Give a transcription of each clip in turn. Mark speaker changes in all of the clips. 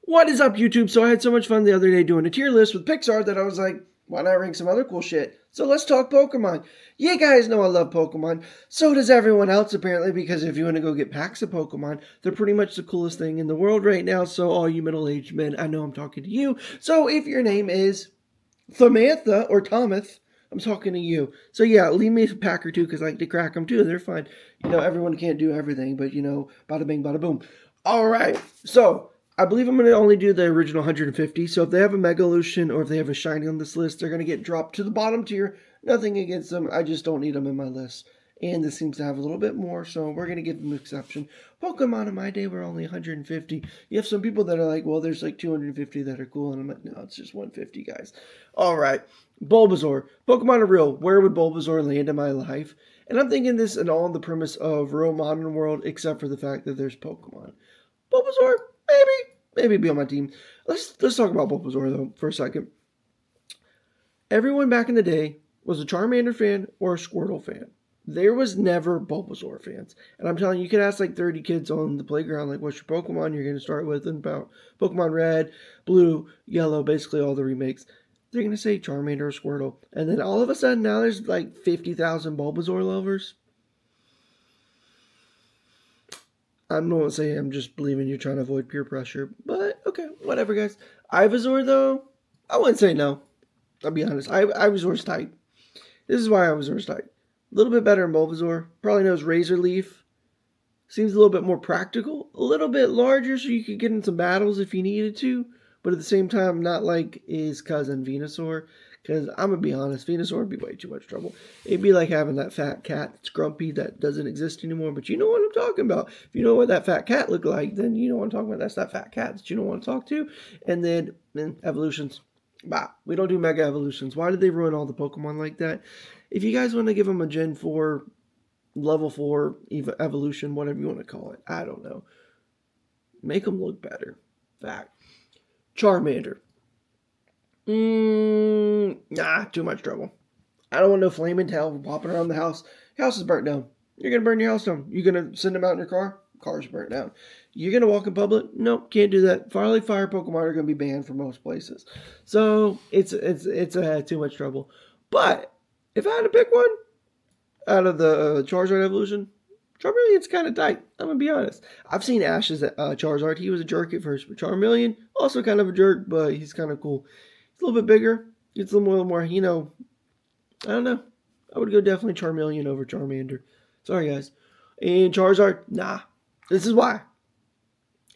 Speaker 1: What is up, YouTube? So I had so much fun the other day doing a tier list with Pixar that I was like, why not rank some other cool shit? So let's talk Pokemon. You guys know I love Pokemon. So does everyone else, apparently, because if you want to go get packs of Pokemon, they're pretty much the coolest thing in the world right now. So all you middle-aged men, I know I'm talking to you. So if your name is Samantha or Thomas, I'm talking to you. So yeah, leave me a pack or two because I like to crack them too. They're fine. You know, everyone can't do everything, but you know, bada bing, bada boom. All right. So I believe I'm going to only do the original 150. So if they have a Mega Evolution or if they have a Shiny on this list, they're going to get dropped to the bottom tier. Nothing against them. I just don't need them in my list. And this seems to have a little bit more, so we're going to give them an exception. Pokemon in my day were only 150. You have some people that are like, well, there's like 250 that are cool. And I'm like, no, it's just 150, guys. All right. Bulbasaur. Pokemon are real. Where would Bulbasaur land in my life? And I'm thinking this in all the premise of real modern world, except for the fact that there's Pokemon. Bulbasaur, maybe be on my team. Let's talk about Bulbasaur though for a second. Everyone back in the day was a Charmander fan or a Squirtle fan. There was never Bulbasaur fans. And I'm telling you, you could ask like 30 kids on the playground, like, what's your Pokemon you're going to start with? And about Pokemon Red, Blue, Yellow, basically all the remakes. They're going to say Charmander or Squirtle. And then all of a sudden, now there's like 50,000 Bulbasaur lovers. I'm not saying I'm just believing you're trying to avoid peer pressure. But, okay, whatever, guys. Ivysaur, though, I wouldn't say no. I'll be honest. Ivysaur's tight. This is why Ivysaur's tight. A little bit better than Bulbasaur. Probably knows Razor Leaf. Seems a little bit more practical. A little bit larger so you could get in some battles if you needed to. But at the same time, not like his cousin Venusaur. Because I'm going to be honest, Venusaur would be way too much trouble. It'd be like having that fat cat that's grumpy that doesn't exist anymore. But you know what I'm talking about. If you know what that fat cat looked like, then you know what I'm talking about. That's that fat cat that you don't want to talk to. And then evolutions. Bah, we don't do Mega Evolutions. Why did they ruin all the Pokemon like that? If you guys want to give them a Gen 4, Level 4 Evolution, whatever you want to call it, I don't know. Make them look better. Fact. Charmander. Nah, too much trouble. I don't want no flaming tail popping around the house. House is burnt down. You're going to burn your house down. You're going to send them out in your car? Car's burnt down. You're going to walk in public? Nope, can't do that. Fire Pokemon are going to be banned from most places. So, it's too much trouble. But, if I had to pick one out of the Charizard evolution, Charmeleon's kind of tight. I'm going to be honest. I've seen Ash's Charizard. He was a jerk at first. But Charmeleon, also kind of a jerk, but he's kind of cool. He's a little bit bigger. It's a little more, you know, I don't know. I would go definitely Charmeleon over Charmander. Sorry, guys. And Charizard, nah. This is why.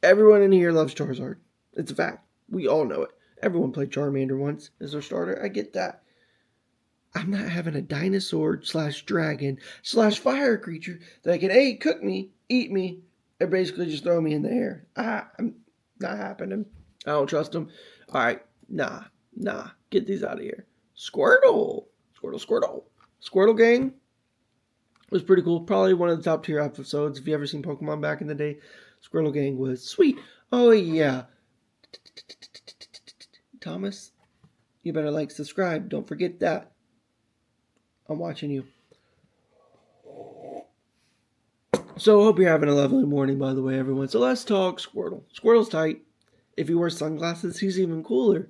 Speaker 1: Everyone in here loves Charizard. It's a fact. We all know it. Everyone played Charmander once as their starter. I get that. I'm not having a dinosaur / dragon / fire creature that can A, cook me, eat me, or basically just throw me in the air. I'm not happening. I don't trust them. All right. Nah. Get these out of here. Squirtle Gang was pretty cool. Probably one of the top tier episodes. If you ever seen Pokemon back in the day, Squirtle Gang was sweet. Oh, yeah. Thomas, you better like, subscribe. Don't forget that. I'm watching you. So I hope you're having a lovely morning, by the way, everyone. So let's talk Squirtle. Squirtle's tight. If he wears sunglasses, he's even cooler.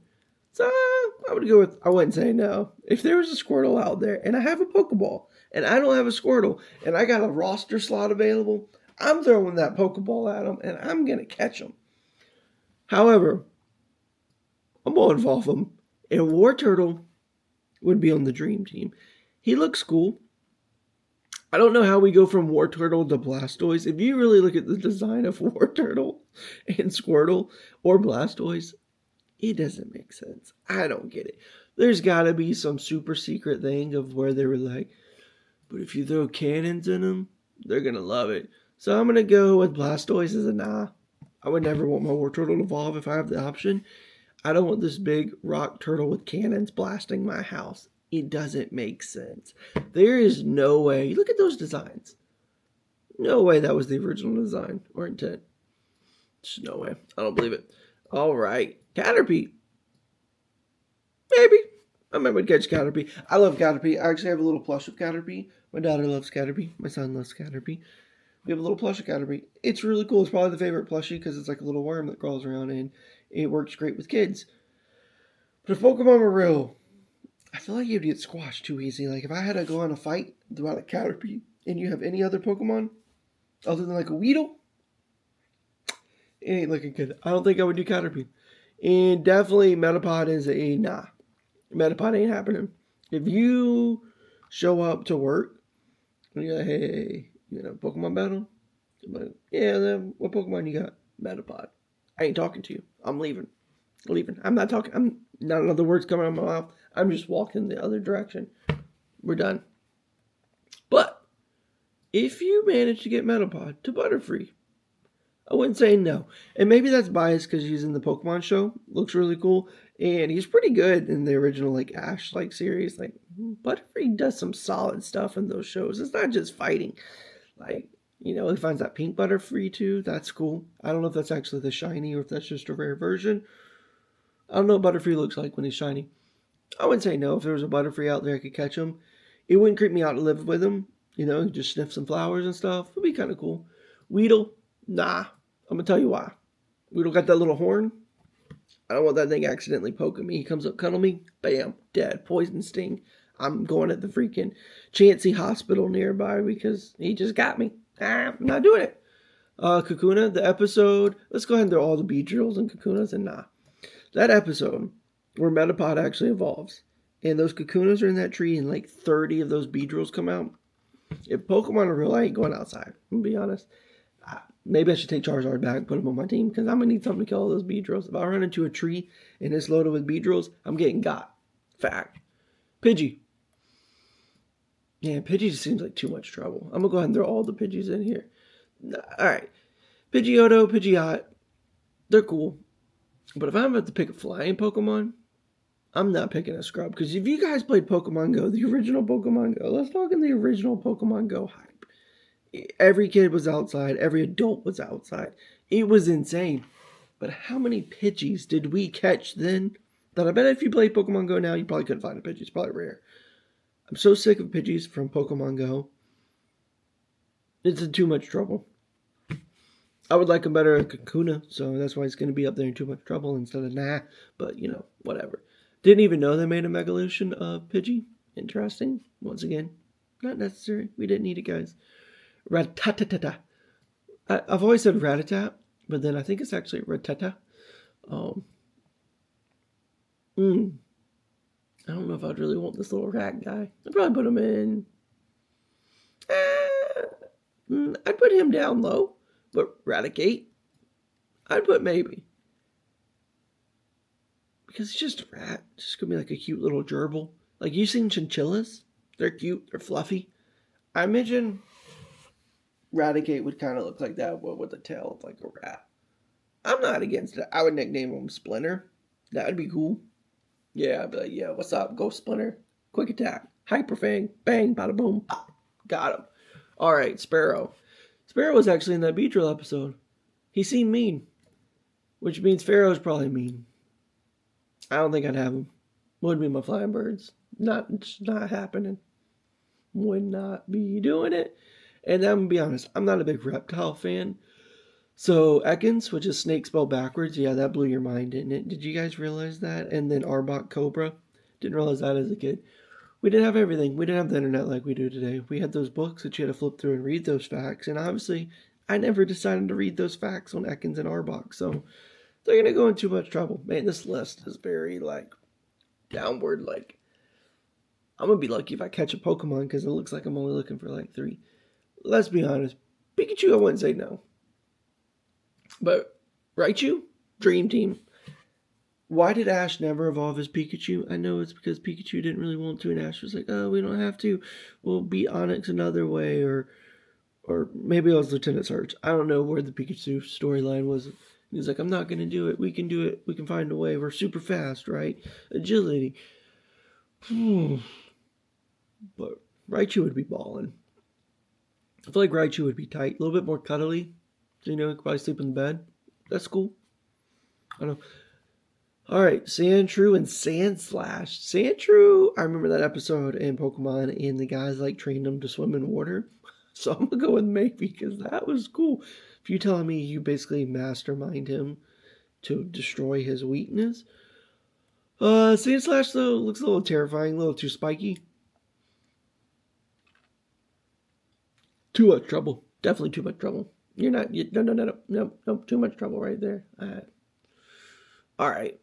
Speaker 1: So I would go with, I wouldn't say no. If there was a Squirtle out there and I have a Pokeball and I don't have a Squirtle and I got a roster slot available, I'm throwing that Pokeball at him and I'm going to catch him. However, I'm going to involve him. And War Turtle would be on the dream team. He looks cool. I don't know how we go from War Turtle to Blastoise. If you really look at the design of War Turtle and Squirtle or Blastoise, it doesn't make sense. I don't get it. There's got to be some super secret thing of where they were like, but if you throw cannons in them, they're going to love it. So I'm going to go with Blastoise as a nah. I would never want my War Turtle to evolve if I have the option. I don't want this big rock turtle with cannons blasting my house. It doesn't make sense. There is no way. Look at those designs. No way that was the original design or intent. Just no way. I don't believe it. All right. Caterpie. Maybe. I might catch Caterpie. I love Caterpie. I actually have a little plush of Caterpie. My daughter loves Caterpie. My son loves Caterpie. We have a little plushie Caterpie. It's really cool. It's probably the favorite plushie because it's like a little worm that crawls around and it works great with kids. But if Pokemon were real, I feel like you'd get squashed too easy. Like if I had to go on a fight throughout a Caterpie and you have any other Pokemon other than like a Weedle, it ain't looking good. I don't think I would do Caterpie. And definitely Metapod is a nah. Metapod ain't happening. If you show up to work and you're like, hey, Pokemon battle? I'm like, yeah, then what Pokemon you got? Metapod. I ain't talking to you. I'm leaving. I'm not talking. I'm not another words coming out of my mouth. I'm just walking the other direction. We're done. But if you manage to get Metapod to Butterfree, I wouldn't say no. And maybe that's biased because he's in the Pokemon show. Looks really cool. And he's pretty good in the original like Ash like series. Like Butterfree does some solid stuff in those shows. It's not just fighting. Like, he finds that pink Butterfree too. That's cool. I don't know if that's actually the shiny or if that's just a rare version. I don't know what Butterfree looks like when he's shiny. I wouldn't say no. If there was a Butterfree out there I could catch him. It wouldn't creep me out to live with him. Just sniff some flowers and stuff. It would be kind of cool. Weedle, nah. I'm going to tell you why. Weedle got that little horn. I don't want that thing accidentally poking me. He comes up, cuddle me. Bam. Dead. Poison sting. I'm going at the freaking Chansey Hospital nearby because he just got me. I'm not doing it. Kakuna, the episode. Let's go ahead and throw all the Beedrills and Kakunas and nah. That episode where Metapod actually evolves. And those Kakunas are in that tree and like 30 of those Beedrills come out. If Pokemon are real, I ain't going outside. I'm going to be honest. Maybe I should take Charizard back and put him on my team because I'm going to need something to kill all those Beedrills. If I run into a tree and it's loaded with Beedrills, I'm getting got. Fact. Pidgey. Yeah, Pidgey just seems like too much trouble. I'm going to go ahead and throw all the Pidgeys in here. Alright. Pidgeotto, Pidgeot. They're cool. But if I'm about to pick a flying Pokemon, I'm not picking a scrub. Because if you guys played Pokemon Go, the original Pokemon Go, let's talk in the original Pokemon Go hype. Every kid was outside. Every adult was outside. It was insane. But how many Pidgeys did we catch then? That I bet if you played Pokemon Go now, you probably couldn't find a Pidgey. It's probably rare. I'm so sick of Pidgeys from Pokemon Go. It's in too much trouble. I would like him better at Kakuna, so that's why he's going to be up there in too much trouble instead of nah. But, whatever. Didn't even know they made a Megalution of Pidgey. Interesting. Once again, not necessary. We didn't need it, guys. Ratatata. I've always said Ratatat, but then I think it's actually Ratata. I don't know if I'd really want this little rat guy. I'd probably put him in. I'd put him down low, but Raticate, I'd put maybe. Because he's just a rat. It's just going to be like a cute little gerbil. Like, you seen chinchillas? They're cute. They're fluffy. I imagine Raticate would kind of look like that, but with a tail of like a rat. I'm not against it. I would nickname him Splinter. That would be cool. Yeah, I'd be like, yeah, what's up? Go Splinter. Quick attack. Hyper Fang. Bang. Bada boom. Got him. Alright, Sparrow. Sparrow was actually in that Beedrill episode. He seemed mean. Which means Pharaoh's probably mean. I don't think I'd have him. Would be my flying birds. It's not happening. Would not be doing it. And I'm going to be honest, I'm not a big reptile fan. So Ekans, which is snake spelled backwards, yeah, that blew your mind, didn't it? Did you guys realize that? And then Arbok Cobra. Didn't realize that as a kid. We didn't have everything. We didn't have the internet like we do today. We had those books that you had to flip through and read those facts. And obviously, I never decided to read those facts on Ekans and Arbok. So they're going to go in too much trouble. Man, this list is very, downward. I'm going to be lucky if I catch a Pokemon because it looks like I'm only looking for, 3. Let's be honest. Pikachu, I wouldn't say no. But Raichu, Dream Team. Why did Ash never evolve as Pikachu? I know it's because Pikachu didn't really want to, and Ash was like, oh, we don't have to. We'll beat Onyx another way, or maybe it was Lieutenant Surge. I don't know where the Pikachu storyline was. He's like, I'm not going to do it. We can do it. We can find a way. We're super fast, right? Agility. But Raichu would be balling. I feel like Raichu would be tight. A little bit more cuddly. So, he could probably sleep in the bed. That's cool. I don't know. Alright, Sandshrew and Sandslash. Sandshrew, I remember that episode in Pokemon, and the guys trained him to swim in water. So I'm going to go with maybe because that was cool. If you're telling me you basically mastermind him to destroy his weakness. Sand Slash, though, looks a little terrifying, a little too spiky. Too much trouble. Definitely too much trouble. You're not, no, too much trouble right there. All right.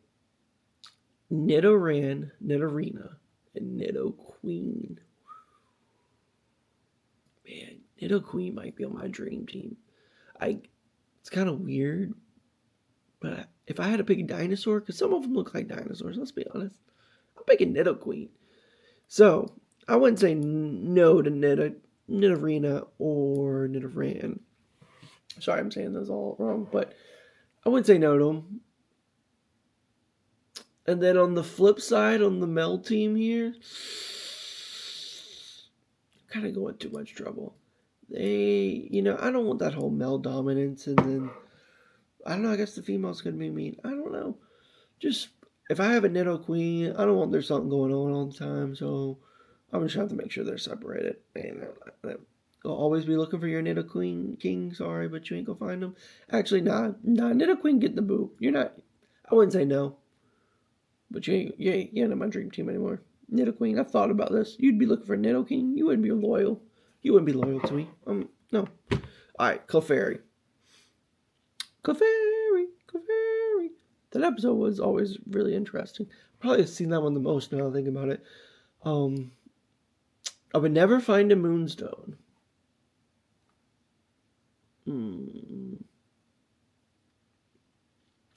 Speaker 1: Nidoran, Nidorina, and Nidoqueen. Man, Nidoqueen might be on my dream team. It's kind of weird, but if I had to pick a dinosaur, because some of them look like dinosaurs, let's be honest, I'm picking Nidoqueen. So I wouldn't say no to Nidorina or Nidoran. Sorry, I'm saying those all wrong, but I wouldn't say no to them. And then on the flip side, on the Mel team here, kind of going too much trouble. I don't want that whole male dominance, and then I don't know. I guess the female's gonna be mean. I don't know. Just if I have a Nidoqueen, I don't want there's something going on all the time. So I'm just have to make sure they're separated. And I'll always be looking for your Nidoqueen King. Sorry, but you ain't gonna find them. Actually, nah. Nidoqueen get the boo. You're not. I wouldn't say no, but you ain't on my dream team anymore. Nidoqueen, I've thought about this. You'd be looking for Nidoking. You wouldn't be loyal. You wouldn't be loyal to me. No. All right, Clefairy. Clefairy. That episode was always really interesting. Probably have seen that one the most now I think about it. I would never find a moonstone.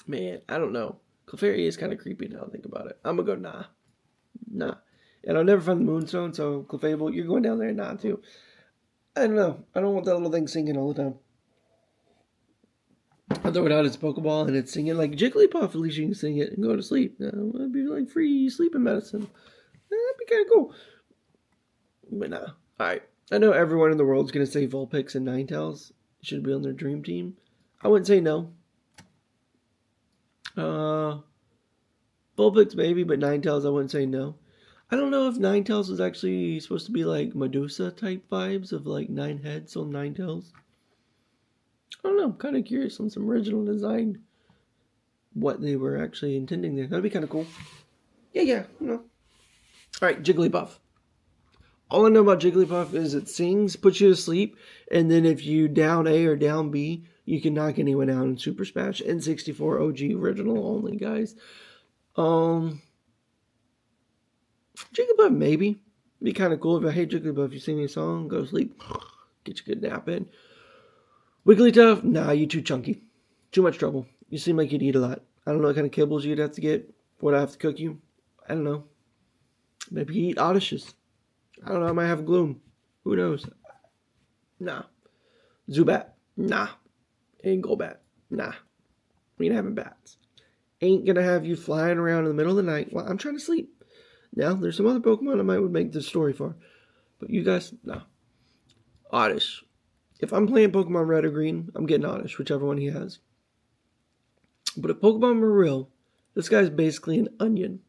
Speaker 1: Man, I don't know. Clefairy is kind of creepy now I think about it. I'm going to go nah. And I'll never find the moonstone, so Clefable, you're going down there nah too. I don't know. I don't want that little thing singing all the time. I throw it out its Pokeball and it's singing like Jigglypuff. At least you can sing it and go to sleep. That'd be like free sleeping medicine. That'd be kind of cool. But nah. Alright. I know everyone in the world's going to say Vulpix and Ninetales should be on their dream team. I wouldn't say no. Vulpix maybe, but Ninetales I wouldn't say no. I don't know if Ninetales is actually supposed to be like Medusa type vibes of like 9 heads on Ninetales. I don't know. I'm kind of curious on some original design. What they were actually intending there. That'd be kind of cool. Yeah. Alright, Jigglypuff. All I know about Jigglypuff is it sings, puts you to sleep, and then if you down A or down B, you can knock anyone out in Super Smash. N64 OG original only, guys. Jigglypuff, maybe. Be kind of cool if I hate Jigglypuff. You sing me a song, go to sleep, get you a good nap in. Wigglytuff, nah, you too chunky. Too much trouble. You seem like you'd eat a lot. I don't know what kind of kibbles you'd have to get. Would I have to cook you? I don't know. Maybe you eat Oddishes. I don't know, I might have Gloom. Who knows? Nah. Zubat, nah. Ain't Golbat, nah. We ain't having bats. Ain't gonna have you flying around in the middle of the night while I'm trying to sleep. Now, there's some other Pokemon I might would make this story for. But you guys, no. Oddish. If I'm playing Pokemon Red or Green, I'm getting Oddish, whichever one he has. But if Pokemon were real, this guy's basically an onion.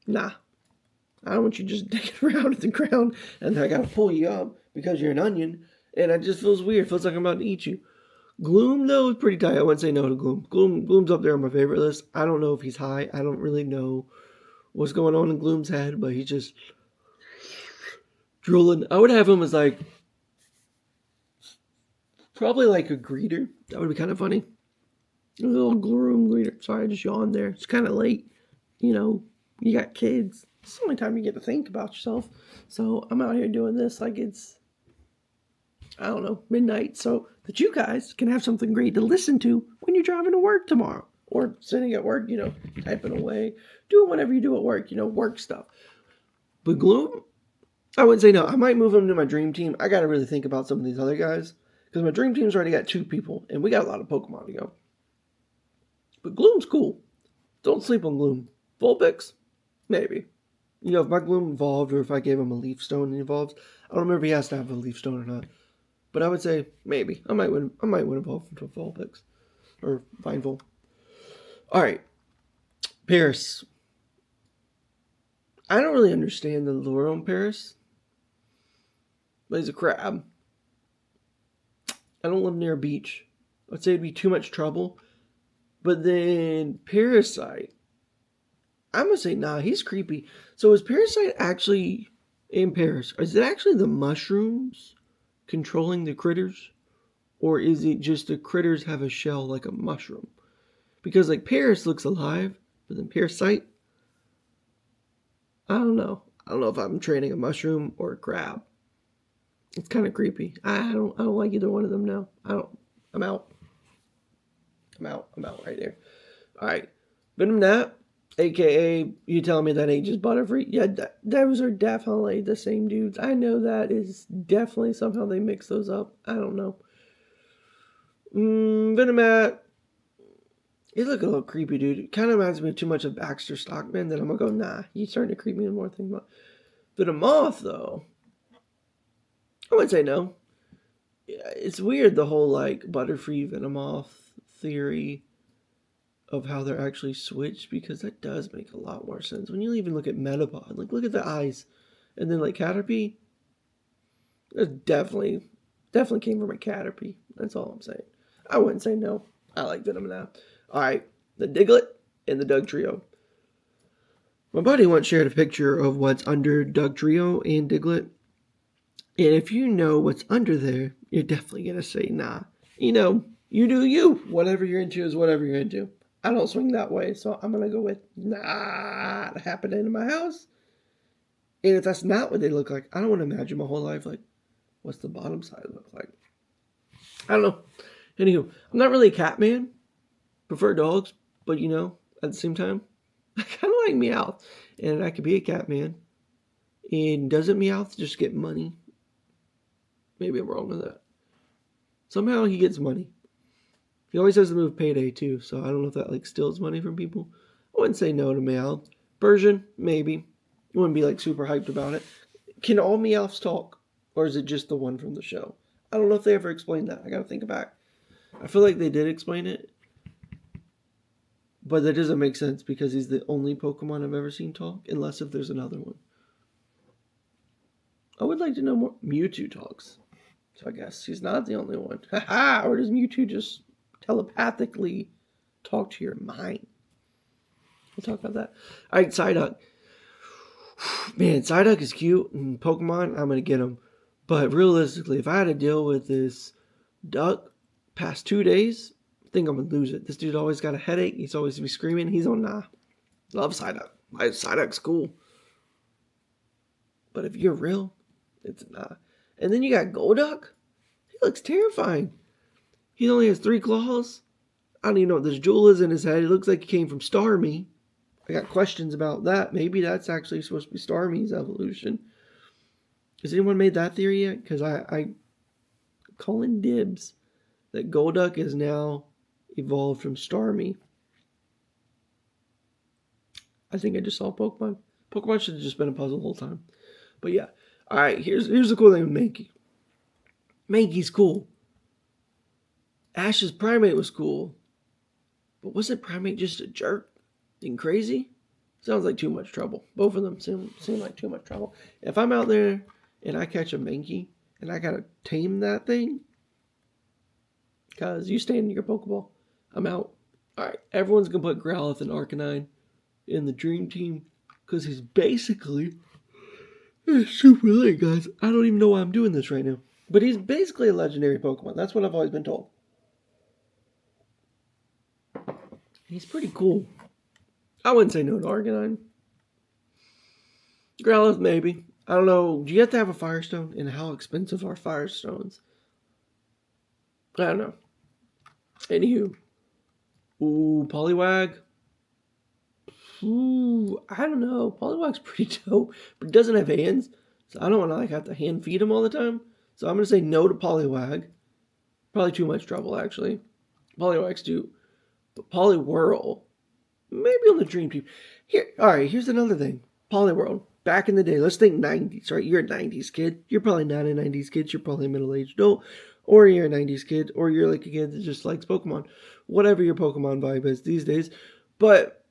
Speaker 1: Nah. I don't want you just digging around at the ground and I gotta pull you up because you're an onion. And it just feels weird. It feels like I'm about to eat you. Gloom, though, is pretty tight. I wouldn't say no to Gloom. Gloom's up there on my favorite list. I don't know if he's high. I don't really know what's going on in Gloom's head, but he's just drooling. I would have him as like probably like a greeter. That would be kind of funny. A little Gloom greeter. Sorry, I just yawned there. It's kind of late. You got kids. It's the only time you get to think about yourself. So I'm out here doing this like it's, I don't know, midnight. So that you guys can have something great to listen to when you're driving to work tomorrow. Or sitting at work, typing away. Doing whatever you do at work, work stuff. But Gloom, I wouldn't say no. I might move him to my dream team. I got to really think about some of these other guys. Because my dream team's already got 2 people. And we got a lot of Pokemon to go. But Gloom's cool. Don't sleep on Gloom. Vulpix? Maybe. If my Gloom evolved or if I gave him a Leaf Stone and he evolves, I don't remember if he has to have a Leaf Stone or not. But I would say maybe. I might win evolve into Vulpix. Or Vinevol. Alright. Paris. I don't really understand the lore on Paris. but he's a crab. I don't live near a beach. I'd say it'd be too much trouble. But then Parasite, I'm going to say, nah, he's creepy. So is Parasite actually in Paris? Is it actually the mushrooms controlling the critters? Or is it just the critters have a shell like a mushroom? Because like Paris looks alive, but then Parasite, I don't know. I don't know if I'm training a mushroom or a crab. It's kind of creepy. I don't like either one of them now. I'm out. I'm out right there. All right. Venom Nat, aka you telling me that ain't just Butterfree? Yeah, those are definitely the same dudes. I know that is definitely somehow they mix those up. I don't know. Venomat, he look a little creepy, dude. It kind of reminds me too much of Baxter Stockman. That I'm gonna go, nah, you starting to creep me in more thing about. Venomoth, though, I would say no. Yeah, it's weird the whole like Butterfree Venomoth theory of how they're actually switched, because that does make a lot more sense when you even look at Metapod. Like, look at the eyes, and then like Caterpie. That definitely came from a Caterpie. That's all I'm saying. I wouldn't say no. I like Venom now. All right, the Diglett and the Doug Trio. My buddy once shared a picture of what's under Doug Trio and Diglett. And if you know what's under there, you're definitely going to say, nah. You know, you do you. Whatever you're into is whatever you're into. I don't swing that way, so I'm going to go with, nah, that happened in my house. And if that's not what they look like, I don't want to imagine my whole life, like, what's the bottom side look like? I don't know. Anywho, I'm not really a cat man. Prefer dogs, but you know, at the same time, I kind of like Meowth. And I could be a cat man. And doesn't Meowth just get money? Maybe I'm wrong with that. Somehow he gets money. He always has to move Payday too, so I don't know if that like steals money from people. I wouldn't say no to Meowth. Persian, maybe. I wouldn't be like super hyped about it. Can all Meowths talk? Or is it just the one from the show? I don't know if they ever explained that. I gotta think back. I feel like they did explain it. But that doesn't make sense because he's the only Pokemon I've ever seen talk, unless if there's another one. I would like to know more. Mewtwo talks. So I guess he's not the only one. Haha! Or does Mewtwo just telepathically talk to your mind? We'll talk about that. Alright, Psyduck. Man, Psyduck is cute. And Pokemon, I'm going to get him. But realistically, if I had to deal with this duck past 2 days, I think I'm going to lose it. This dude always got a headache. He's always be screaming. He's on nah. Love Psyduck. Psyduck's cool. But if you're real, it's nah. And then you got Golduck. He looks terrifying. He only has 3 claws. I don't even know what this jewel is in his head. It looks like he came from Starmie. I got questions about that. Maybe that's actually supposed to be Starmie's evolution. Has anyone made that theory yet? Because I call in dibs that Golduck is now evolved from Starmie. I think I just saw Pokemon. Pokemon should have just been a puzzle the whole time. But yeah. Alright, here's the cool thing with Mankey. Mankey's cool. Ash's Primate was cool. But wasn't Primate just a jerk and crazy? Sounds like too much trouble. Both of them seem like too much trouble. If I'm out there and I catch a Mankey and I gotta tame that thing, because you stay in your Pokeball, I'm out. Alright, everyone's gonna put Growlithe and Arcanine in the Dream Team because he's basically super late, guys. I don't even know why I'm doing this right now. But he's basically a legendary Pokemon. That's what I've always been told. He's pretty cool. I wouldn't say no to Arcanine. Growlithe, maybe. I don't know. Do you have to have a Firestone? And how expensive are Firestones? I don't know. Anywho. Ooh, Poliwag. Ooh, I don't know. Poliwag's pretty dope, but it doesn't have hands. So I don't want to like have to hand feed him all the time. So I'm going to say no to Poliwag. Probably too much trouble, actually. Poliwag's too. But Poliwhirl, maybe on the Dream Team. Here, all right, here's another thing. Poliwhirl, back in the day, let's think 90s, right? You're a 90s kid. You're probably not a 90s kid. You're probably a middle-aged adult. Or you're a 90s kid. Or you're like a kid that just likes Pokemon. Whatever your Pokemon vibe is these days. But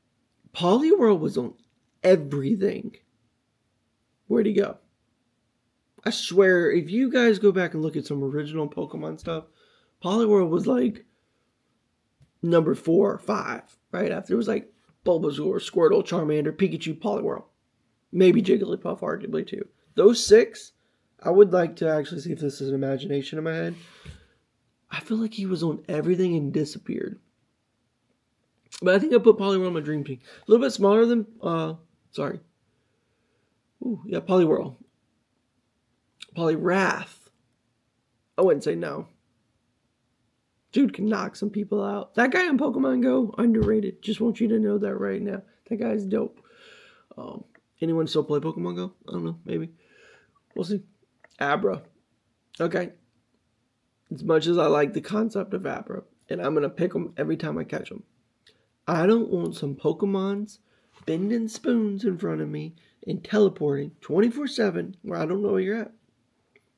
Speaker 1: Poliwhirl was on everything. Where'd he go? I swear, if you guys go back and look at some original Pokemon stuff, Poliwhirl was like number 4 or 5, right? After it was like Bulbasaur, Squirtle, Charmander, Pikachu, Poliwhirl. Maybe Jigglypuff, arguably, too. Those 6, I would like to actually see if this is an imagination in my head. I feel like he was on everything and disappeared. But I think I put Poliwhirl on my dream team. A little bit smaller than, Poliwhirl. Poliwrath. I wouldn't say no. Dude can knock some people out. That guy on Pokemon Go, underrated. Just want you to know that right now. That guy's dope. Anyone still play Pokemon Go? I don't know. Maybe. We'll see. Abra. Okay. As much as I like the concept of Abra, and I'm going to pick them every time I catch them, I don't want some Pokemons bending spoons in front of me and teleporting 24/7 where I don't know where you're at.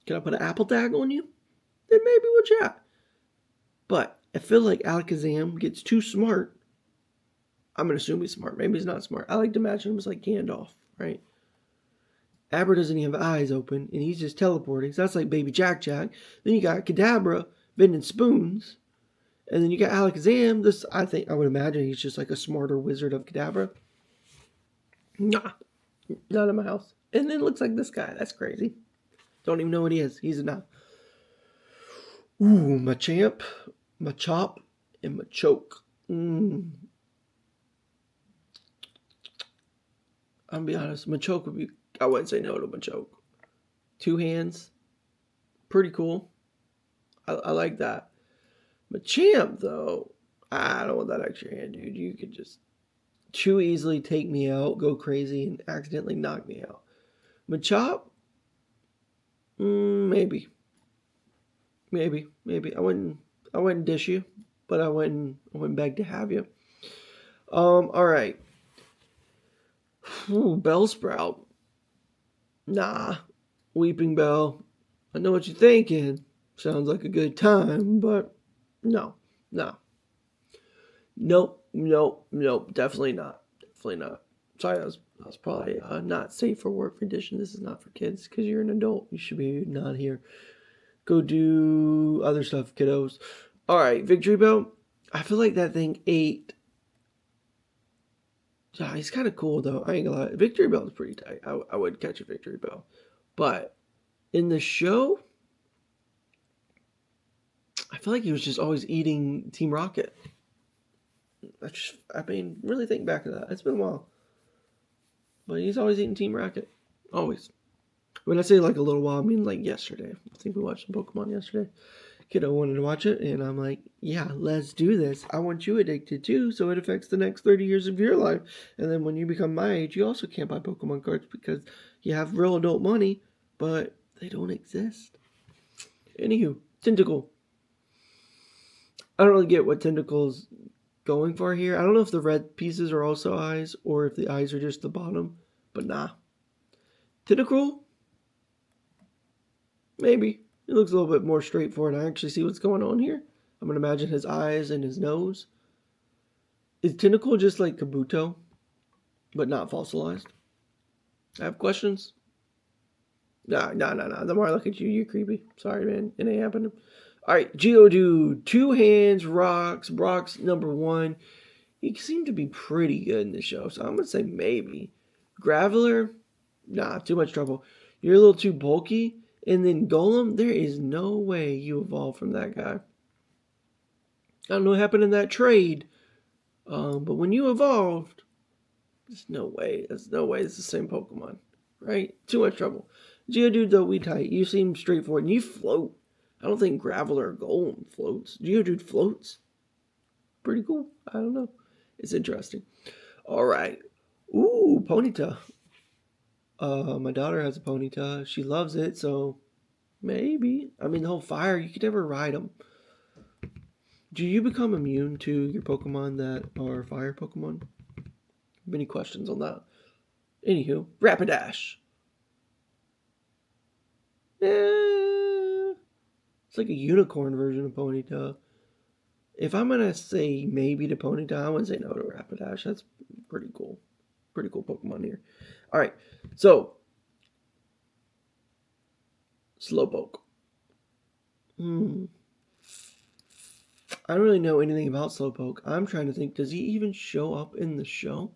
Speaker 1: Can I put an Apple tag on you? Then maybe we'll chat. But I feel like Alakazam gets too smart. I'm going to assume he's smart. Maybe he's not smart. I like to imagine him as like Gandalf, right? Abra doesn't even have eyes open, and he's just teleporting. So that's like Baby Jack Jack. Then you got Kadabra bending spoons. And then you got Alakazam. I would imagine he's just like a smarter wizard of Kadabra. Nah, not in my house. And then it looks like this guy. That's crazy. Don't even know what he is. He's a nah. Ooh, Machamp, Machop, and Machoke. I'll be honest. Machoke would be... I wouldn't say no to Machoke. 2 hands. Pretty cool. I like that. Machamp, though, I don't want that extra hand, dude. You could just too easily take me out, go crazy, and accidentally knock me out. Machop? Maybe. I wouldn't dish you, but I wouldn't beg to have you. All right. Bellsprout. Nah. Weeping Bell. I know what you're thinking. Sounds like a good time, but no. Nope. Definitely not. Sorry, that was probably not safe for work condition. This is not for kids because you're an adult. You should be not here. Go do other stuff, kiddos. All right, Victory Bell. I feel like that thing ate. Yeah, he's kind of cool though. I ain't gonna lie. Victory Bell is pretty tight. I would catch a Victory Bell, but in the show, I feel like he was just always eating Team Rocket. Really think back to that. It's been a while. But he's always eating Team Rocket. Always. When I say like a little while, I mean like yesterday. I think we watched some Pokemon yesterday. Kiddo wanted to watch it, and I'm like, yeah, let's do this. I want you addicted too, so it affects the next 30 years of your life. And then when you become my age, you also can't buy Pokemon cards because you have real adult money, but they don't exist. Anywho, Tentacle. I don't really get what Tentacle's going for here. I don't know if the red pieces are also eyes or if the eyes are just the bottom, but nah. Tentacle? Maybe. It looks a little bit more straightforward. I actually see what's going on here. I'm going to imagine his eyes and his nose. Is Tentacle just like Kabuto, but not fossilized? I have questions. Nah. The more I look at you, you're creepy. Sorry, man. It ain't happening. All right, Geodude. 2 hands, rocks. Brock's number 1. He seemed to be pretty good in the show, so I'm going to say maybe. Graveler? Nah, too much trouble. You're a little too bulky. And then Golem, there is no way you evolve from that guy. I don't know what happened in that trade. But when you evolved, there's no way. It's the same Pokemon. Right? Too much trouble. Geodude, though, we tight. You seem straightforward. And you float. I don't think Graveler or Golem floats. Geodude floats. Pretty cool. I don't know. It's interesting. All right. Ooh, Ponyta. My daughter has a Ponyta. She loves it, so maybe. I mean, the whole fire, you could never ride them. Do you become immune to your Pokemon that are fire Pokemon? Many questions on that. Anywho, Rapidash. It's like a unicorn version of Ponyta. If I'm going to say maybe to Ponyta, I wouldn't say no to Rapidash. That's pretty cool. Pretty cool Pokemon here. All right, so Slowpoke. I don't really know anything about Slowpoke. I'm trying to think, does he even show up in the show?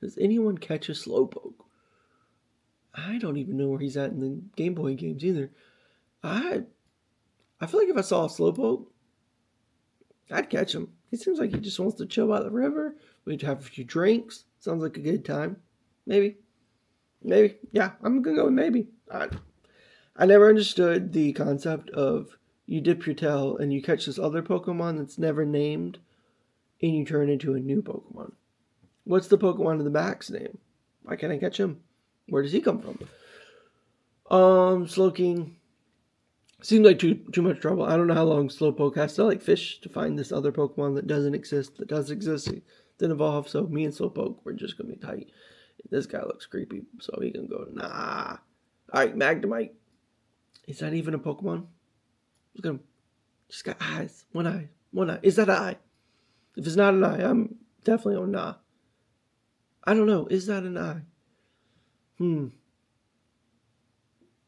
Speaker 1: Does anyone catch a Slowpoke? I don't even know where he's at in the Game Boy games either. I feel like if I saw a Slowpoke, I'd catch him. He seems like he just wants to chill by the river. We'd have a few drinks. Sounds like a good time. Maybe. Yeah, I'm going to go with maybe. I never understood the concept of you dip your tail and you catch this other Pokemon that's never named and you turn into a new Pokemon. What's the Pokemon in the back's name? Why can't I catch him? Where does he come from? Slowking. Seems like too much trouble. I don't know how long Slowpoke has to fish to find this other Pokemon that doesn't exist, that does exist, that evolve. So me and Slowpoke, we're just gonna be tight. This guy looks creepy, so he can go nah. All right, Magnemite. Is that even a Pokemon? Look at him. Just got eyes. One eye. Is that an eye? If it's not an eye, I'm definitely on nah. I don't know. Is that an eye?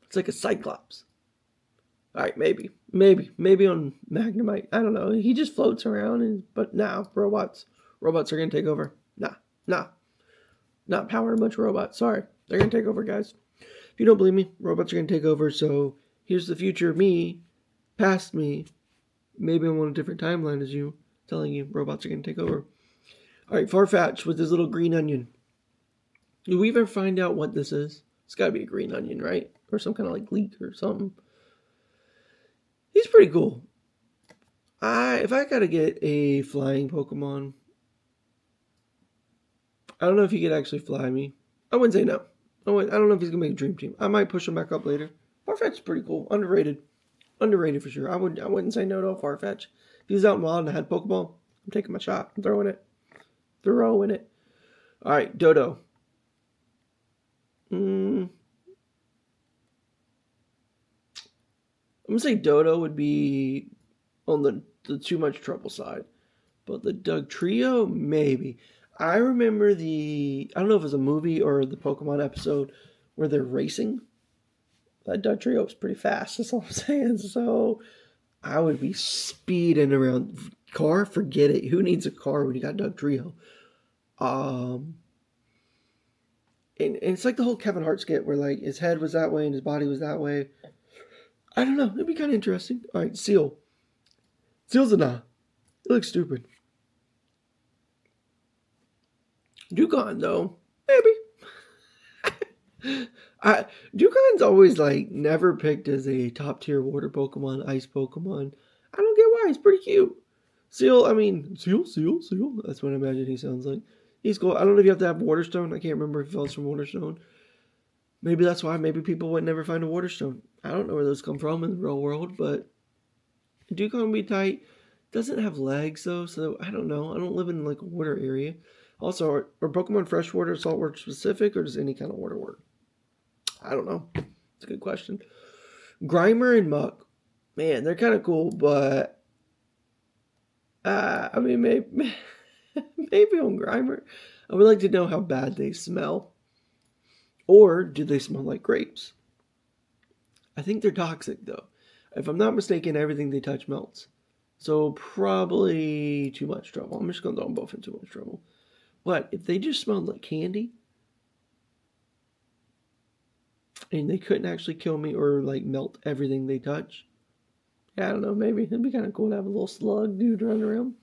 Speaker 1: It's like a Cyclops. All right, maybe on Magnemite. I don't know. He just floats around, but now robots are gonna take over. Nah, not powering a bunch of robots. Sorry, they're gonna take over, guys. If you don't believe me, robots are gonna take over. So here's the future of me, past me. Maybe I'm on a different timeline as you, telling you robots are gonna take over. All right, Farfetch with his little green onion. Do we ever find out what this is? It's got to be a green onion, right? Or some kind of leek or something. He's pretty cool. If I gotta get a flying Pokemon, I don't know if he could actually fly me. I wouldn't say no. I don't know if he's gonna make a dream team. I might push him back up later. Farfetch's pretty cool. Underrated for sure. I wouldn't say no to a Farfetch. If he's out in wild and I had Pokeball, I'm taking my shot. I'm throwing it. All right, Dodo. I'm gonna say Dodo would be on the too much trouble side, but the Doug Trio, maybe. I remember I don't know if it was a movie or the Pokemon episode where they're racing. That Doug Trio was pretty fast, that's all I'm saying. So I would be speeding around. Car, forget it. Who needs a car when you got Doug Trio? And it's like the whole Kevin Hart skit where his head was that way and his body was that way. I don't know. It'd be kind of interesting. All right, Seal. Seal's a nah. It looks stupid. Dugong, though, maybe. Dugong's always never picked as a top tier water Pokemon, ice Pokemon. I don't get why. He's pretty cute. Seal. That's what I imagine he sounds like. He's cool. I don't know if you have to have Waterstone. I can't remember if he falls from Waterstone. Maybe that's why. Maybe people would never find a Waterstone. I don't know where those come from in the real world, but Dugong would be tight. Doesn't have legs though, so I don't know. I don't live in a water area. Also, are Pokemon freshwater, saltwater specific, or does any kind of water work? I don't know. It's a good question. Grimer and Muck, man, they're kind of cool, but maybe on Grimer, I would like to know how bad they smell, or do they smell like grapes? I think they're toxic though. If I'm not mistaken, everything they touch melts. So probably too much trouble. I'm just going to throw them both in too much trouble. But if they just smelled like candy and they couldn't actually kill me or melt everything they touch, I don't know, maybe it'd be kind of cool to have a little slug dude running around.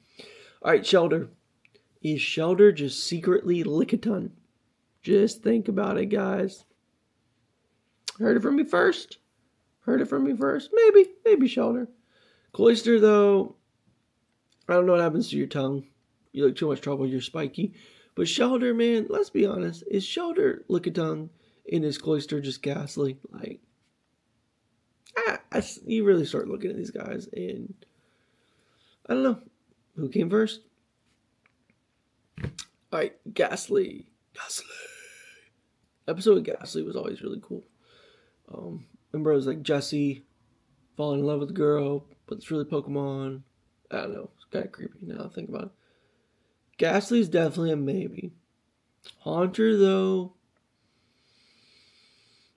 Speaker 1: All right, Shelter. Is Shelter just secretly Lickitung? Just think about it, guys. Heard it from me first. Maybe Shelter. Cloyster, though, I don't know what happens to your tongue. You look too much trouble, you're spiky. But Shelter, man, let's be honest. Is Shelter Lickitung and is Cloyster just Ghastly? You really start looking at these guys and I don't know. Who came first? All right, Ghastly. Episode of Ghastly was always really cool. Remember it was Jesse falling in love with a girl, but it's really Pokemon. I don't know. It's kind of creepy now I think about it. Ghastly's definitely a maybe. Haunter, though,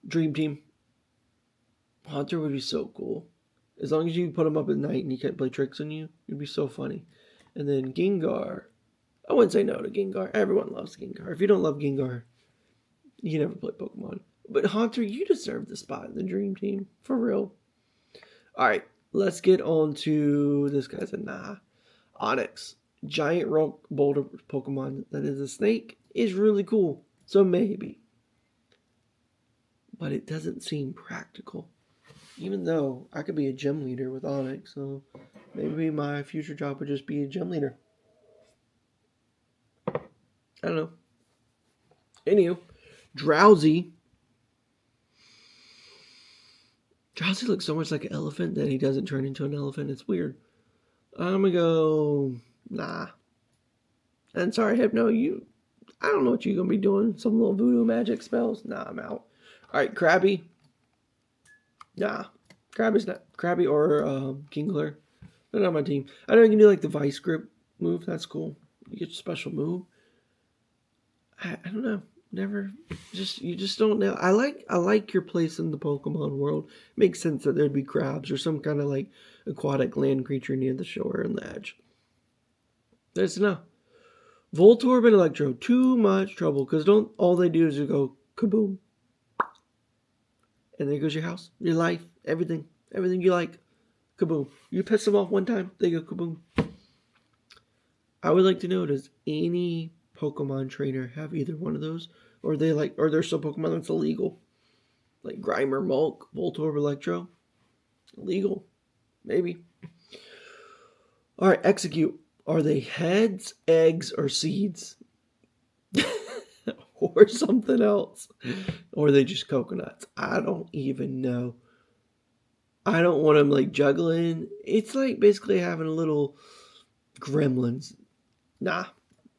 Speaker 1: Dream Team. Haunter would be so cool. As long as you put him up at night and he can't play tricks on you, it'd be so funny. And then Gengar. I wouldn't say no to Gengar. Everyone loves Gengar. If you don't love Gengar, you never play Pokemon. But Haunter, you deserve the spot in the Dream Team. For real. Alright, let's get on to this guy's a nah. Onyx. Giant rock boulder Pokemon that is a snake is really cool. So maybe. But it doesn't seem practical. Even though I could be a gym leader with Onyx, so maybe my future job would just be a gym leader. I don't know. Anywho, Drowsy. Drowsy looks so much like an elephant that he doesn't turn into an elephant. It's weird. I'm gonna go, nah. And sorry, Hypno, I don't know what you're gonna be doing. Some little voodoo magic spells. Nah, I'm out. Alright, Krabby. Nah. Krabby's not. Krabby or Kingler. They're not my team. I know you can do like the Vice Grip move. That's cool. You get a special move. I don't know. Never. You just don't know. I like your place in the Pokemon world. Makes sense that there'd be crabs or some kind of like aquatic land creature near the shore and the edge. There's no. Voltorb and Electro. Too much trouble because all they do is you go kaboom. And there goes your house, your life, everything you like. Kaboom. You piss them off one time, they go kaboom. I would like to know, does any Pokemon trainer have either one of those? Or there's some Pokemon that's illegal? Like Grimer, Mulk, Voltorb, Electro? Illegal. Maybe. Alright, Execute. Are they heads, eggs, or seeds? Or something else. Or are they just coconuts? I don't even know. I don't want them like juggling. It's like basically having a little gremlins. Nah,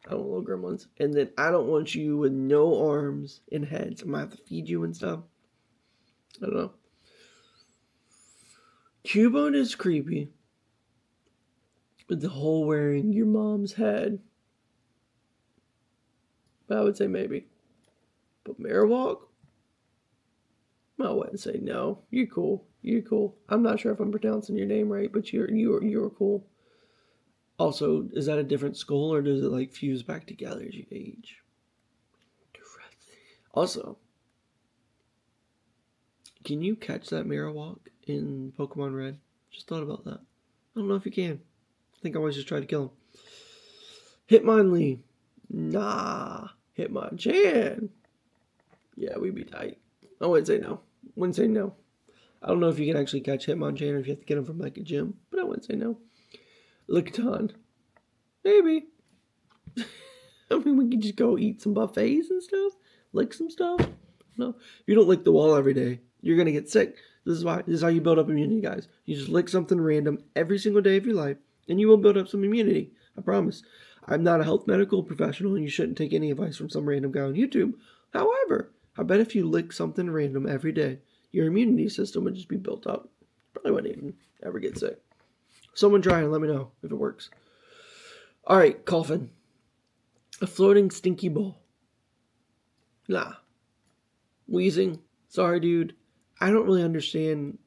Speaker 1: I don't want little gremlins. And then I don't want you with no arms and heads. I'm going to have to feed you and stuff. I don't know. Cubone is creepy. With the whole wearing your mom's head. I would say maybe. But Marowak? I wouldn't say no. You're cool. You're cool. I'm not sure if I'm pronouncing your name right, but you're cool. Also, is that a different skull or does it like fuse back together as you age? Also, can you catch that Marowak in Pokemon Red? Just thought about that. I don't know if you can. I think I always just try to kill him. Hitmonlee. Nah. Hitmonchan. Yeah, we'd be tight. I wouldn't say no. Wouldn't say no. I don't know if you can actually catch Hitmonchan or if you have to get him from like a gym, but I wouldn't say no. Lickitung. Maybe. I mean, we could just go eat some buffets and stuff. Lick some stuff. No. If you don't lick the wall every day, you're going to get sick. This is how you build up immunity, guys. You just lick something random every single day of your life, and you will build up some immunity. I promise. I'm not a health medical professional, and you shouldn't take any advice from some random guy on YouTube. However, I bet if you lick something random every day, your immunity system would just be built up. Probably wouldn't even ever get sick. Someone try and let me know if it works. Alright, Coffin. A floating stinky ball. Nah. Wheezing. Sorry, dude. I don't really understand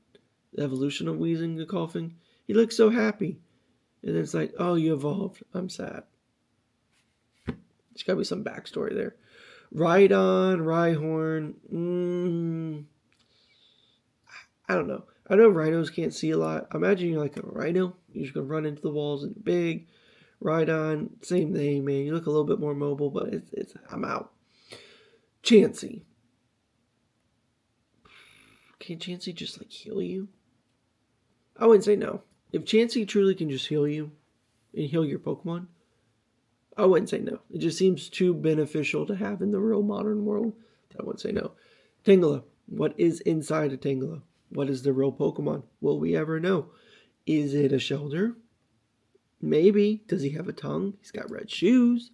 Speaker 1: the evolution of Wheezing to Coughing. He looks so happy. And then it's like, oh, you evolved. I'm sad. There's got to be some backstory there. Rhydon, Rhyhorn. I don't know. I know rhinos can't see a lot. Imagine you're like a rhino. You're just going to run into the walls and big. Rhydon, same thing, man. You look a little bit more mobile, but I'm out. Chansey. Can Chansey just like heal you? I wouldn't say no. If Chansey truly can just heal you and heal your Pokemon, I wouldn't say no. It just seems too beneficial to have in the real modern world. I wouldn't say no. Tangela. What is inside a Tangela? What is the real Pokemon? Will we ever know? Is it a Shelter? Maybe. Does he have a tongue? He's got red shoes.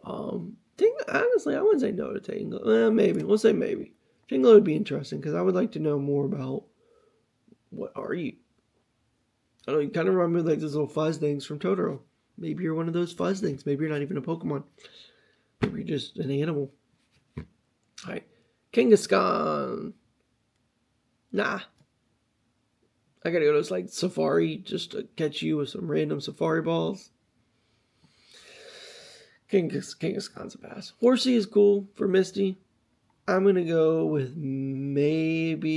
Speaker 1: Honestly, I wouldn't say no to Tangela. Maybe. We'll say maybe. Tangela would be interesting because I would like to know more about what are you? I don't know, you kind of remind me of like those little fuzz things from Totoro. Maybe you're one of those fuzz things. Maybe you're not even a Pokemon. Maybe you're just an animal. Alright. Kangaskhan. Nah. I gotta go to like Safari just to catch you with some random Safari balls. Kangaskhan's a pass. Horsey is cool for Misty. I'm gonna go with maybe.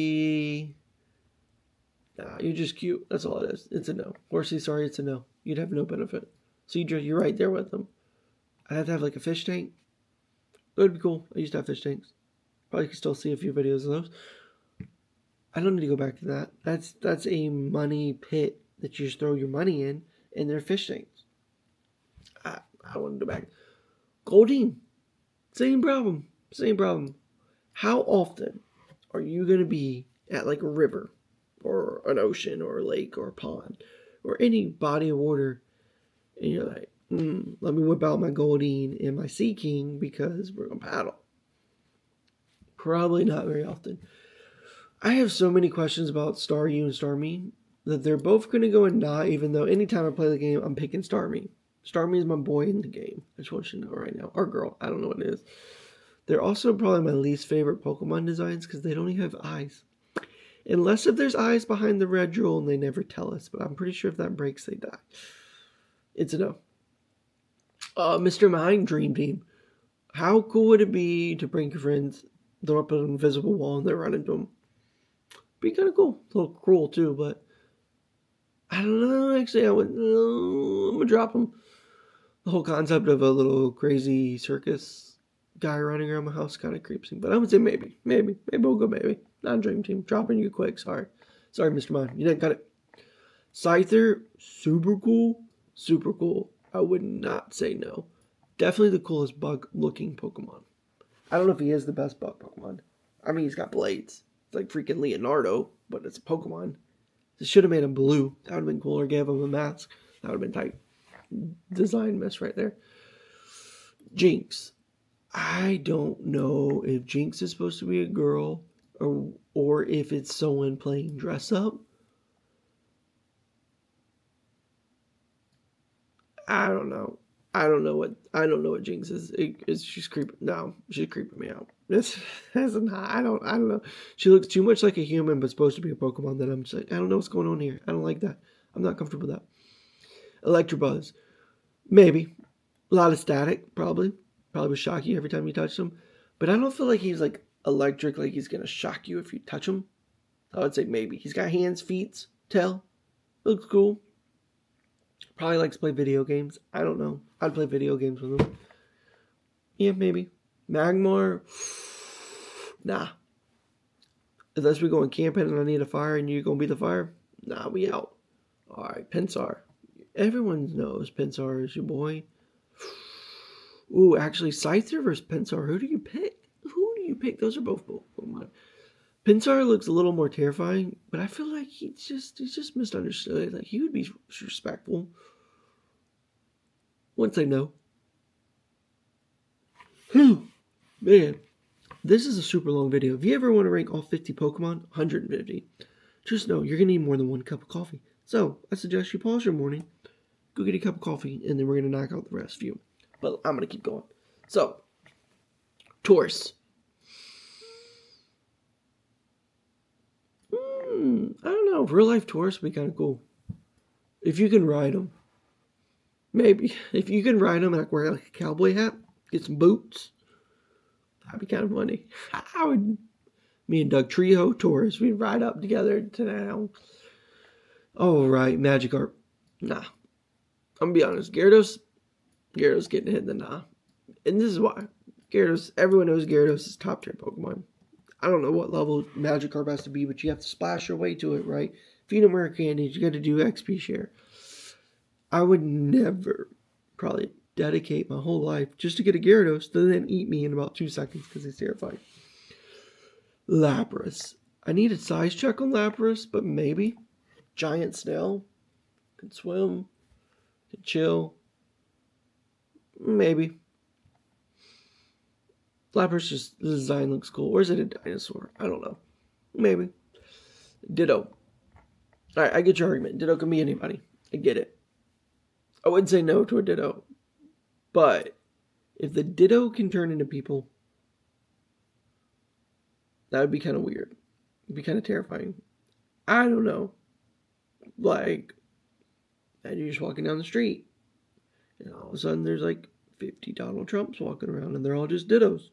Speaker 1: Nah, you're just cute. That's all it is. It's a no. Horsey, sorry, it's a no. You'd have no benefit. So you're right there with them. I'd have to have like a fish tank. It would be cool. I used to have fish tanks. Probably could still see a few videos of those. I don't need to go back to that. That's a money pit that you just throw your money in, and they're fish tanks. I want to go back. Goldeen, same problem. Same problem. How often are you going to be at like a river or an ocean or a lake or a pond or any body of water and you're like, let me whip out my Goldeen and my Sea King because we're going to paddle? Probably not very often. I have so many questions about Staryu and Starmie that they're both going to go in nah, even though anytime I play the game, I'm picking Starmie. Starmie is my boy in the game. I just want you to know right now. Or girl. I don't know what it is. They're also probably my least favorite Pokemon designs because they don't even have eyes. Unless if there's eyes behind the red jewel and they never tell us. But I'm pretty sure if that breaks, they die. It's a no. Mr. Mime Dream Team. How cool would it be to bring your friends, throw up an invisible wall and they run into them? Be kind of cool. A little cruel too, but I don't know. Actually, I'm gonna drop them. The whole concept of a little crazy circus guy running around my house kind of creeps me. But I would say maybe we'll go maybe. Not a dream team. Dropping you quick. Sorry, Mr. Mime. You didn't cut it. Scyther, super cool. I would not say no. Definitely the coolest bug-looking Pokemon. I don't know if he is the best bug Pokemon. I mean, he's got blades. It's like freaking Leonardo, but it's a Pokemon. They should have made him blue. That would have been cooler. Gave him a mask. That would have been tight. Design miss right there. Jinx. I don't know if Jinx is supposed to be a girl or if it's someone playing dress up. I don't know. I don't know what Jinx is. She's creeping. No, she's creeping me out. I don't know. She looks too much like a human, but supposed to be a Pokemon. That I'm just like, I don't know what's going on here. I don't like that. I'm not comfortable with that. Electabuzz, maybe. A lot of static, probably. Probably would shock you every time you touch him. But I don't feel like he's like electric, like he's gonna shock you if you touch him. I would say maybe. He's got hands, feet, tail. Looks cool. Probably likes to play video games. I don't know. I'd play video games with him. Yeah, maybe. Magmar? Nah. Unless we're going camping and I need a fire and you're going to be the fire? Nah, we out. Alright, Pinsir. Everyone knows Pinsir is your boy. Ooh, actually, Scyther versus Pinsir. Who do you pick? Those are both Pokemon. Pinsir looks a little more terrifying, but I feel like he's just misunderstood. Like, he would be respectful. Once I know. Man, this is a super long video. If you ever want to rank all 50 Pokemon, 150, just know you're going to need more than one cup of coffee. So, I suggest you pause your morning, go get a cup of coffee, and then we're going to knock out the rest of you. But I'm going to keep going. So, Tauros. I don't know. Real life Tauros would be kind of cool. If you can ride them. Maybe. If you can ride them and like wear like a cowboy hat, get some boots, that'd be kind of funny. Me and Doug Trejo, Tauros, we'd ride up together to town. Oh, right. Magikarp. Nah. I'm going to be honest. Gyarados getting hit in the nah. And this is why. Everyone knows Gyarados is top tier Pokemon. I don't know what level Magikarp has to be, but you have to splash your way to it, right? Feed him rare candies. You got to do XP share. I would never probably dedicate my whole life just to get a Gyarados to then eat me in about 2 seconds because he's terrifying. Lapras. I need a size check on Lapras, but maybe. Giant snail. Can swim. Can chill. Maybe. Lapras just, the design looks cool. Or is it a dinosaur? I don't know. Maybe. Ditto. Alright, I get your argument. Ditto can be anybody. I get it. I wouldn't say no to a Ditto. But if the Ditto can turn into people, that would be kind of weird. It'd be kind of terrifying. I don't know. Like, and you're just walking down the street, and all of a sudden there's like 50 Donald Trumps walking around, and they're all just dittos.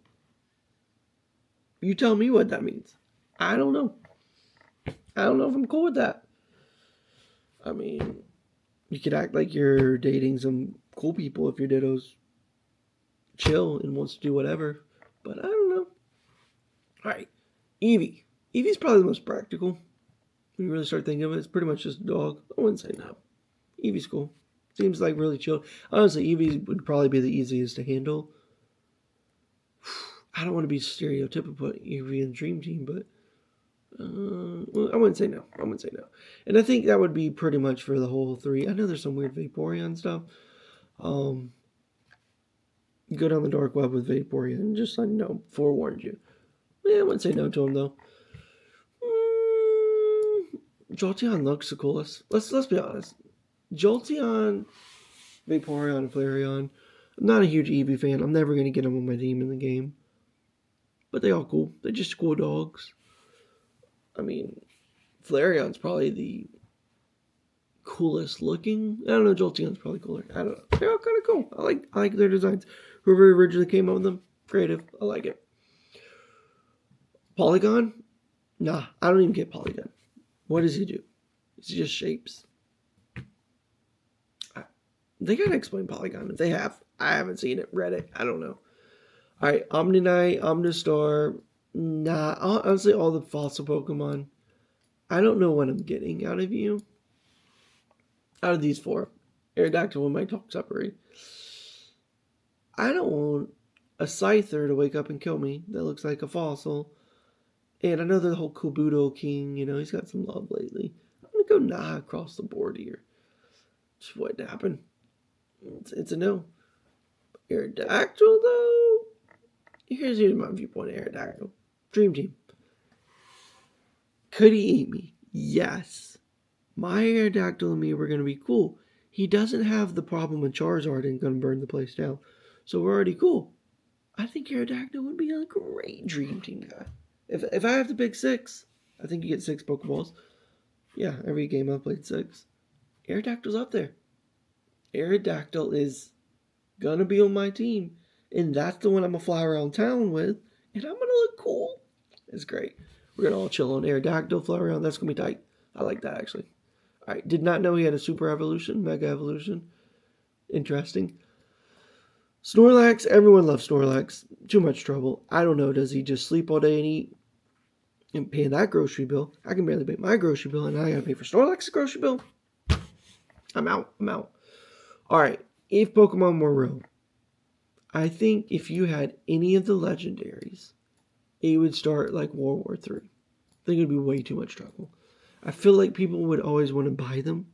Speaker 1: You tell me what that means. I don't know. I don't know if I'm cool with that. I mean, you could act like you're dating some cool people if your ditto's chill and wants to do whatever. But I don't know. Alright. Eevee. Eevee's probably the most practical. When you really start thinking of it, it's pretty much just a dog. I wouldn't say no. Eevee's cool. Seems like really chill. Honestly, Eevee would probably be the easiest to handle. I don't want to be stereotypical put Eevee in Dream Team, but well, I wouldn't say no. And I think that would be pretty much for the whole three. I know there's some weird Vaporeon stuff. Go down the dark web with Vaporeon. Just so you know, forewarned you. Yeah, I wouldn't say no to him though. Jolteon looks the coolest. Let's be honest. Jolteon, Vaporeon, and Flareon. I'm not a huge Eevee fan. I'm never gonna get them on my team in the game. But they all cool. They're just cool dogs. I mean, Flareon's probably the coolest looking. I don't know, Jolteon's probably cooler. I don't know. They're all kind of cool. I like their designs. Whoever originally came up with them, creative. I like it. Polygon? Nah, I don't even get Polygon. What does he do? Is he just shapes? They gotta explain Polygon if they have. I haven't seen it. Read it. I don't know. Alright, Omnite, Omnistar. Nah, honestly, all the fossil Pokemon. I don't know what I'm getting out of you. Out of these four. Aerodactyl and my talk separate. I don't want a Scyther to wake up and kill me that looks like a fossil. And I know the whole Kabuto King, he's got some love lately. I'm going to go nah across the board here. Just wouldn't happen. It's a no. Aerodactyl, though? Here's my viewpoint of Aerodactyl. Dream Team. Could he eat me? Yes. My Aerodactyl and me were going to be cool. He doesn't have the problem with Charizard and going to burn the place down. So we're already cool. I think Aerodactyl would be a great Dream Team guy. If I have to pick 6, I think you get 6 Pokeballs. Yeah, every game I've played 6. Aerodactyl's up there. Aerodactyl is going to be on my team. And that's the one I'm going to fly around town with. And I'm going to look cool. It's great. We're going to all chill on Aerodactyl, fly around. That's going to be tight. I like that, actually. All right, did not know he had a super evolution, mega evolution. Interesting. Snorlax, everyone loves Snorlax. Too much trouble. I don't know, does he just sleep all day and eat and pay that grocery bill? I can barely pay my grocery bill, and I gotta pay for Snorlax's grocery bill. I'm out. All right, if Pokemon were real, I think if you had any of the legendaries, it would start like World War III. I think it would be way too much trouble. I feel like people would always want to buy them,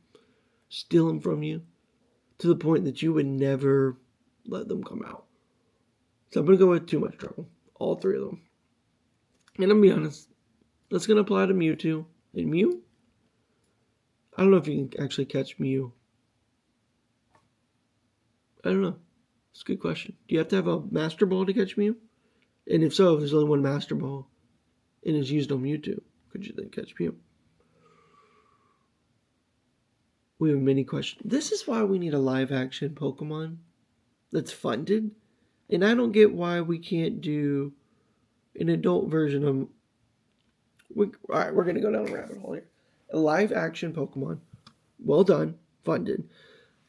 Speaker 1: steal them from you, to the point that you would never let them come out. So I'm going to go with too much trouble. All 3 of them. And I'm going to be honest, that's going to apply to Mewtwo. And Mew? I don't know if you can actually catch Mew. I don't know. It's a good question. Do you have to have a Master Ball to catch Mew? And if so, if there's only one Master Ball and it's used on Mewtwo, could you then catch Mew? We have many questions. This is why we need a live-action Pokemon that's funded. And I don't get why we can't do an adult version of... Alright, we're going to go down a rabbit hole here. A live-action Pokemon. Well done. Funded.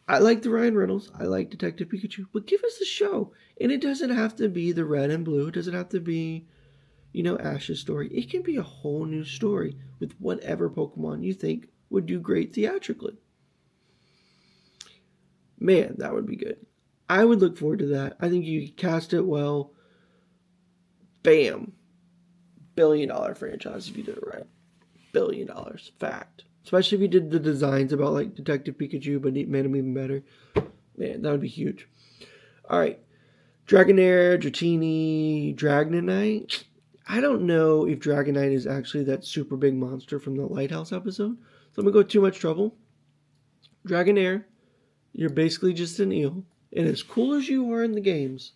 Speaker 1: I like the Ryan Reynolds. I like Detective Pikachu. But give us a show. And it doesn't have to be the red and blue. It doesn't have to be, Ash's story. It can be a whole new story with whatever Pokemon you think would do great theatrically. Man, that would be good. I would look forward to that. I think you cast it well. Bam. $1 billion franchise if you did it right. $1 billion. Fact. Especially if you did the designs about like Detective Pikachu, but made them even better. Man, that would be huge. Alright. Dragonair, Dratini, Dragonite. I don't know if Dragonite is actually that super big monster from the Lighthouse episode. So I'm going to go too much trouble. Dragonair. You're basically just an eel. And as cool as you are in the games,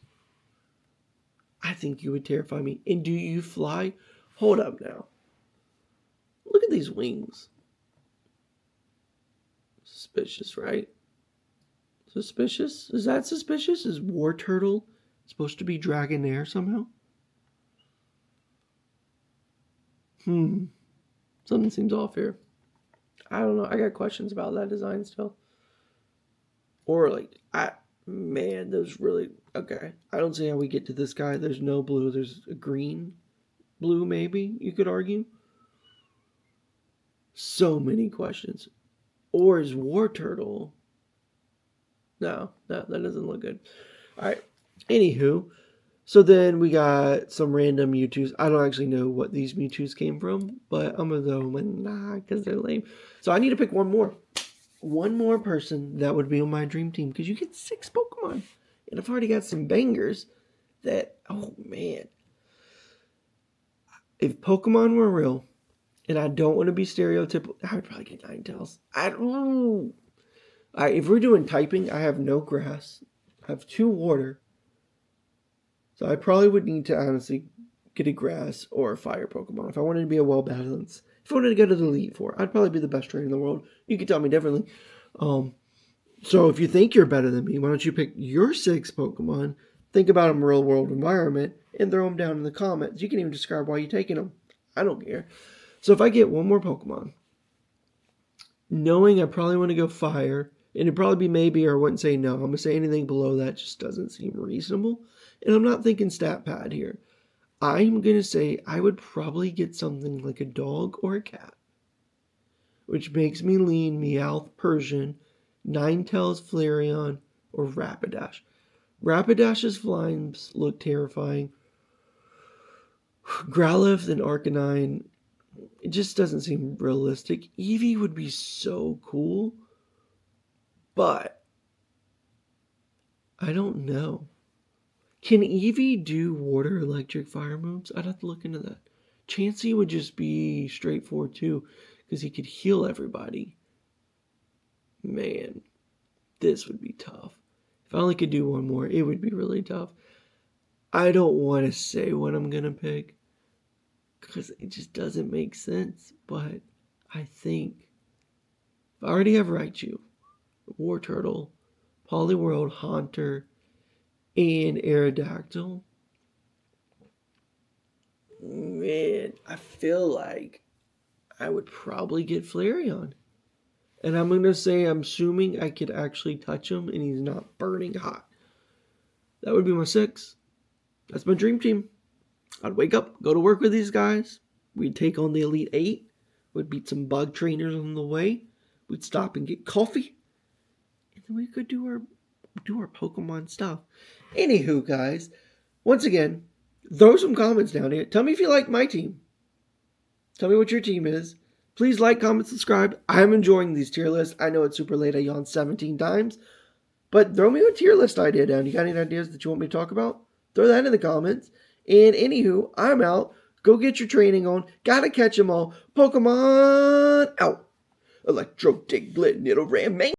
Speaker 1: I think you would terrify me. And do you fly? Hold up now. Look at these wings. Suspicious, right? Suspicious? Is that suspicious? Is War Turtle supposed to be Dragonair somehow? Something seems off here. I don't know. I got questions about that design still. Or those really okay. I don't see how we get to this guy. There's no blue. There's a green, blue maybe you could argue. So many questions. Or is War Turtle? No, that doesn't look good. All right. Anywho, so then we got some random Mewtwo's. I don't actually know what these Mewtwo's came from, but I'm gonna go because they're lame. So I need to pick one more. One more person that would be on my dream team because you get 6 Pokemon. And I've already got some bangers that, oh man. If Pokemon were real, and I don't want to be stereotypical, I would probably get Ninetales. I don't know. If we're doing typing, I have no grass. I have 2 water. So I probably would need to honestly get a grass or a fire Pokemon if I wanted to be a well-balanced. If I wanted to go to the Elite Four, I'd probably be the best trainer in the world. You can tell me differently. So if you think you're better than me, why don't you pick your 6 Pokemon, think about them in a real-world environment, and throw them down in the comments. You can even describe why you're taking them. I don't care. So if I get one more Pokemon, knowing I probably want to go fire, and it'd probably be maybe or I wouldn't say no. I'm going to say anything below that just doesn't seem reasonable. And I'm not thinking stat pad here. I'm going to say I would probably get something like a dog or a cat. Which makes me lean Meowth, Persian, Ninetales, Flareon, or Rapidash. Rapidash's flyings look terrifying. Growlithe and Arcanine, it just doesn't seem realistic. Eevee would be so cool. But I don't know. Can Eevee do water, electric, fire moves? I'd have to look into that. Chansey would just be straightforward too, because he could heal everybody. Man, this would be tough. If I only could do one more, it would be really tough. I don't want to say what I'm going to pick, because it just doesn't make sense. But I think if I already have Raichu, War Turtle, Poliwhirl, Haunter, and Aerodactyl, man, I feel like I would probably get Flareon. And I'm going to say, I'm assuming I could actually touch him and he's not burning hot. That would be my 6. That's my dream team. I'd wake up, go to work with these guys. We'd take on the Elite 8. We'd beat some bug trainers on the way. We'd stop and get coffee. And then we could do our Pokemon stuff. Anywho, guys, once again, throw some comments down here. Tell me if you like my team. Tell me what your team is. Please like, comment, subscribe. I'm enjoying these tier lists. I know it's super late. I yawned 17 times. But throw me a tier list idea down. You got any ideas that you want me to talk about? Throw that in the comments. And anywho, I'm out. Go get your training on. Gotta catch them all. Pokemon out. Electro Diglett, Nidoran, man.